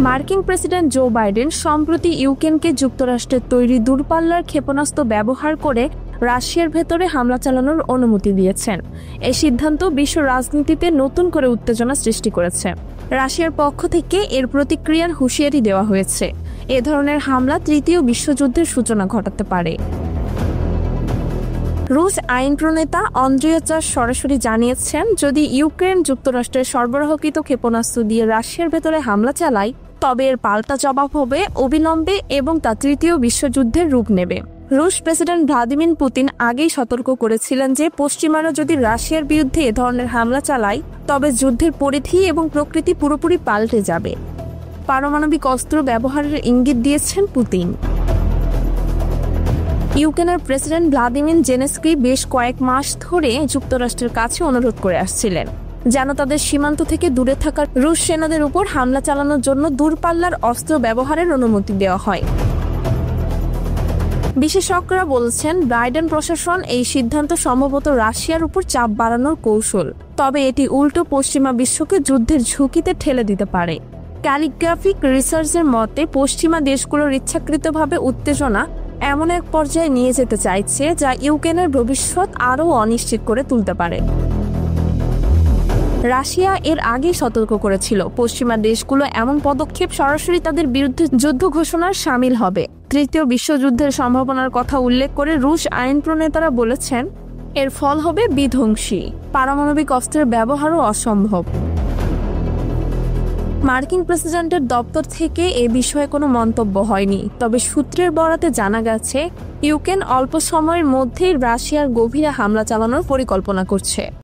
মার্কিন president Joe Biden সম্প্রতি ইউক্রেনকে যুক্তরাষ্ট্রের তৈরি দূরপাল্লার ক্ষেপণাস্ত্র ব্যবহার করে রাশিয়ার ভেতরে হামলা চালানোর অনুমতি দিয়েছেন। এই সিদ্ধান্ত বিশ্ব রাজনীতিতে নতুন করে উত্তেজনা সৃষ্টি করেছে। রাশিয়ার পক্ষ থেকে এর প্রতিক্রিয়ার হুঁশিয়ারি দেওয়া হয়েছে। এ ধরনের হামলা তৃতীয় বিশ্বযুদ্ধের সূচনা ঘটাতে পারে। রুশ আইন প্রণেতা অন্দ্রিয়া চাস সরাসরি জানিয়েছেন, যদি ইউক্রেন যুক্তরাষ্ট্রের সরবরাহকৃত ক্ষেপণাস্ত্র দিয়ে রাশিয়ার ভেতরে হামলা চালায় তবে এর পাল্টা জবাব হবে অবিলম্বে এবং তা তৃতীয় বিশ্বযুদ্ধের রূপ নেবে। রুশ প্রেসিডেন্ট ভ্লাদিমির পুতিন আগেই সতর্ক করেছিলেন যে পশ্চিমারা যদি রাশিয়ার বিরুদ্ধে এ ধরনের হামলা চালায় তবে যুদ্ধের পরিধি এবং প্রকৃতি পুরোপুরি পাল্টে যাবে। পারমাণবিক অস্ত্র ব্যবহারের ইঙ্গিত দিয়েছেন পুতিন। ইউক্রেনের প্রেসিডেন্ট ভ্লাদিমির জেলেনস্কি বেশ কয়েক মাস ধরে যুক্তরাষ্ট্রের কাছে অনুরোধ করে আসছিলেন যেন তাদের সীমান্ত থেকে দূরে থাকা রুশ সেনাদের উপর হামলা চালানোর জন্য দূরপাল্লার অস্ত্র ব্যবহারের অনুমতি দেওয়া হয়। বিশেষজ্ঞরা বলছেন, বাইডেন প্রশাসন এই সিদ্ধান্ত সম্ভবত রাশিয়ার উপর চাপ বাড়ানোর কৌশল, তবে এটি উল্টো পশ্চিমা বিশ্বকে যুদ্ধের ঝুঁকিতে ঠেলে দিতে পারে। ক্যালিগ্রাফিক রিসার্চের মতে, পশ্চিমা দেশগুলোর ইচ্ছাকৃতভাবে উত্তেজনা এমন এক পর্যায়ে নিয়ে যেতে চাইছে যা ইউক্রেনের ভবিষ্যৎ আরও অনিশ্চিত করে তুলতে পারে। রাশিয়া এর আগেই সতর্ক করেছিল, পশ্চিমা দেশগুলো এমন পদক্ষেপ সরাসরি তাদের বিরুদ্ধে যুদ্ধ ঘোষণার শামিল হবে। তৃতীয় বিশ্বযুদ্ধের সম্ভাবনার কথা উল্লেখ করে রুশ আইন প্রণেতারা বলেছেন, এর ফল হবে বিধ্বংসী, পারমাণবিক অস্ত্রের ব্যবহারও অসম্ভব। মার্কিন প্রেসিডেন্টের দপ্তর থেকে এ বিষয়ে কোনো মন্তব্য হয়নি, তবে সূত্রের বরাতে জানা গেছে ইউক্রেন অল্প সময়ের মধ্যেই রাশিয়ার গভীরে হামলা চালানোর পরিকল্পনা করছে।